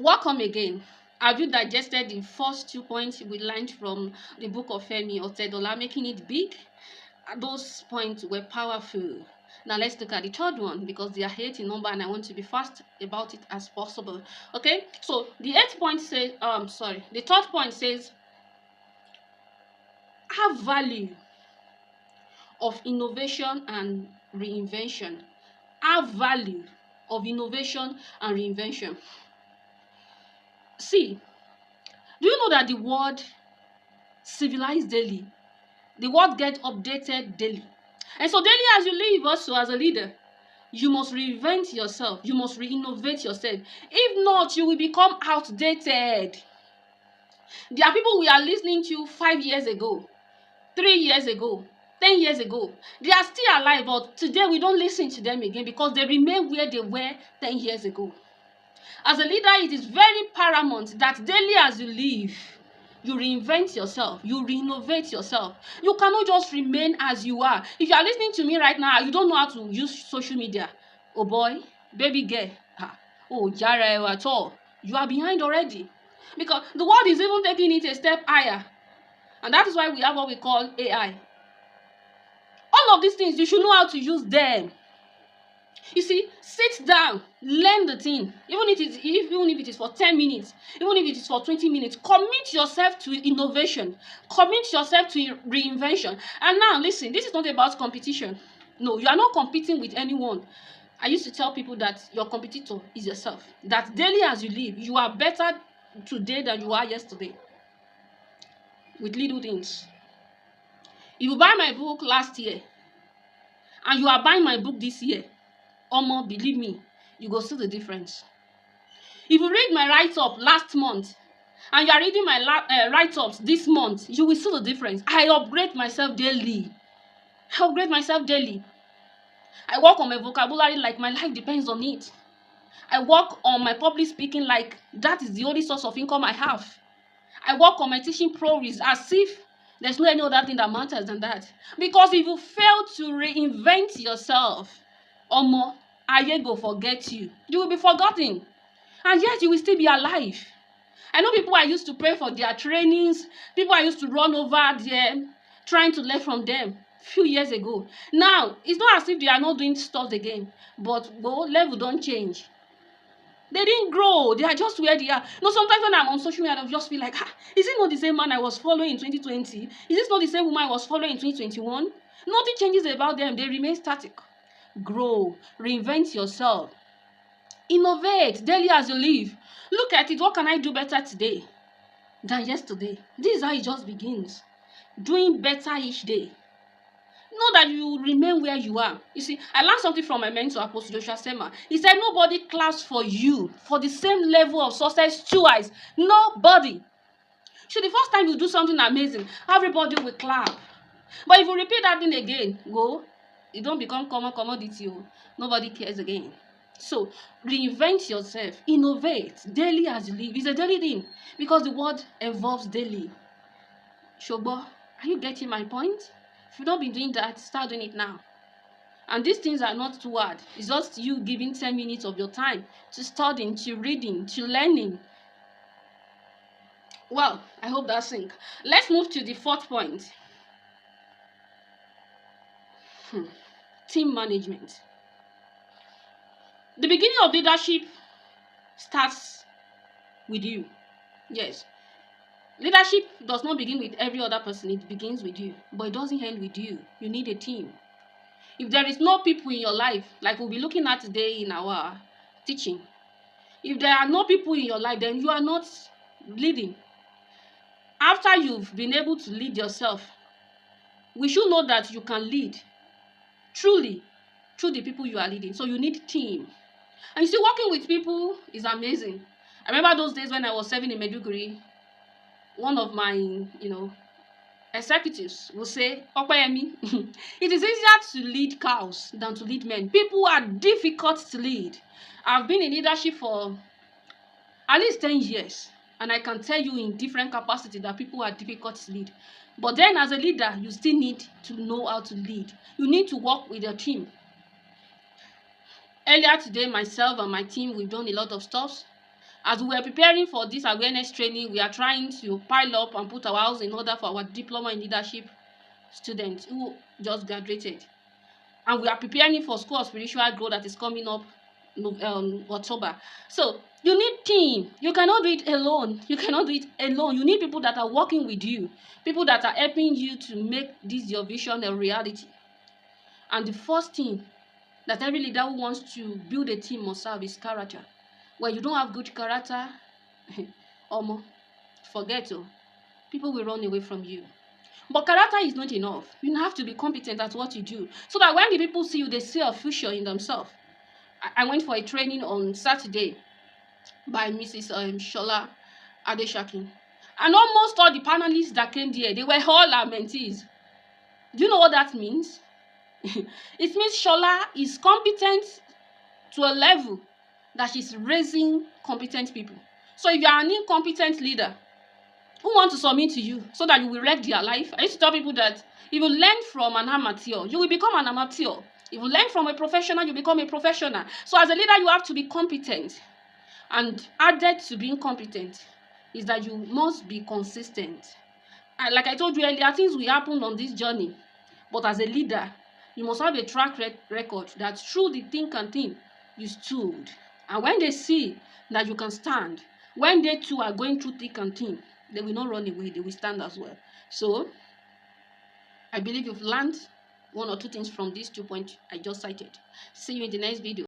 Welcome again. Have you digested the first 2 points we learned from the book of Femi Otedola, making it big? Those points were powerful. Now let's look at the third one because they are 8 in number and I want to be fast about it as possible. Okay, so the the third point says have value of innovation and reinvention. Have value of innovation and reinvention. See, do you know that the word civilized daily, the word get updated daily, and so daily as you live, also as a leader, you must reinvent yourself, you must re-innovate yourself. If not, you will become outdated. There are people we are listening to 5 years ago, 3 years ago, 10 years ago. They are still alive, but today we don't listen to them again because they remain where they were 10 years ago. As a leader, it is very paramount that daily as you live, you reinvent yourself, you renovate yourself. You cannot just remain as you are. If you are listening to me right now, you don't know how to use social media. Oh boy, baby girl, jara at all. You are behind already. Because the world is even taking it a step higher. And that is why we have what we call AI. All of these things, you should know how to use them. You see, sit down, learn the thing. Even if it is for 10 minutes, even if it is for 20 minutes, commit yourself to innovation, commit yourself to reinvention. And now, listen, this is not about competition. No, you are not competing with anyone. I used to tell people that your competitor is yourself. That daily as you live, you are better today than you are yesterday. With little things. If you buy my book last year, and you are buying my book this year, Omo, believe me, you go see the difference. If you read my write-up last month and you are reading my write-ups this month, you will see the difference. I upgrade myself daily. I work on my vocabulary like my life depends on it. I work on my public speaking like that is the only source of income I have. I work on my teaching prowess as if there's no any other thing that matters than that. Because if you fail to reinvent yourself, Omo, Aye go forget you. You will be forgotten. And yet you will still be alive. I know people I used to pay for their trainings, people I used to run over them, trying to learn from them few years ago. Now, it's not as if they are not doing stuff again, but level don't change. They didn't grow. They are just where they are. No, sometimes when I'm on social media, I'll just feel like, is it not the same man I was following in 2020? Is this not the same woman I was following in 2021? Nothing changes about them. They remain static. Grow. Reinvent yourself. Innovate daily as you live. Look at it. What can I do better today than yesterday? This is how it just begins. Doing better each day. Know that you remain where you are. You see, I learned something from my mentor, Apostle Joshua Sema. He said, nobody claps for you for the same level of success twice. Nobody. So the first time you do something amazing, everybody will clap. But if you repeat that thing again, it don't become common commodity. Nobody cares again. So reinvent yourself, innovate daily as you live. It's a daily thing because the word evolves daily. Shogbo, are you getting my point? If you've not been doing that, start doing it now. And these things are not too hard. It's just you giving 10 minutes of your time to studying, to reading, to learning. Well, I hope that sync. Let's move to the fourth point. Team management. The beginning of leadership starts with you. Yes. Leadership does not begin with every other person. It begins with you. But it doesn't end with you. You need a team. If there is no people in your life, like we'll be looking at today in our teaching, if there are no people in your life, then you are not leading. After you've been able to lead yourself, we should know that you can lead truly through the people you are leading. So you need team. And you see, working with people is amazing. I remember those days when I was serving in Maiduguri, one of my, executives will say, Opeyemi, it is easier to lead cows than to lead men. People are difficult to lead. I've been in leadership for at least 10 years, and I can tell you in different capacity that people are difficult to lead. But then as a leader, you still need to know how to lead. You need to work with your team. Earlier today, myself and my team, we've done a lot of stuff. As we were preparing for this awareness training, we are trying to pile up and put our house in order for our diploma in leadership students who just graduated. And we are preparing for School of Spiritual Growth that is coming up October. So you need team. You cannot do it alone. You cannot do it alone. You need people that are working with you, people that are helping you to make this your vision a reality. And the first thing that every leader who wants to build a team must have is character. When you don't have good character, forget it. People will run away from you. But character is not enough. You have to be competent at what you do, so that when the people see you, they see a future in themselves. I went for a training on Saturday by Mrs. Shola Adeshakin. And almost all the panelists that came there, they were all our mentees. Do you know what that means? It means Shola is competent to a level that she's raising competent people. So if you are an incompetent leader who want to submit to you so that you will wreck their life, I used to tell people that if you learn from an amateur, you will become an amateur. If you learn from a professional, you become a professional. So as a leader, you have to be competent. And added to being competent is that you must be consistent. And like I told you earlier, things will happen on this journey. But as a leader, you must have a track record that through the thick and thin, you stood. And when they see that you can stand, when they too are going through thick and thin, they will not run away, they will stand as well. So, I believe you've learned one or two things from these 2 points I just cited. See you in the next video.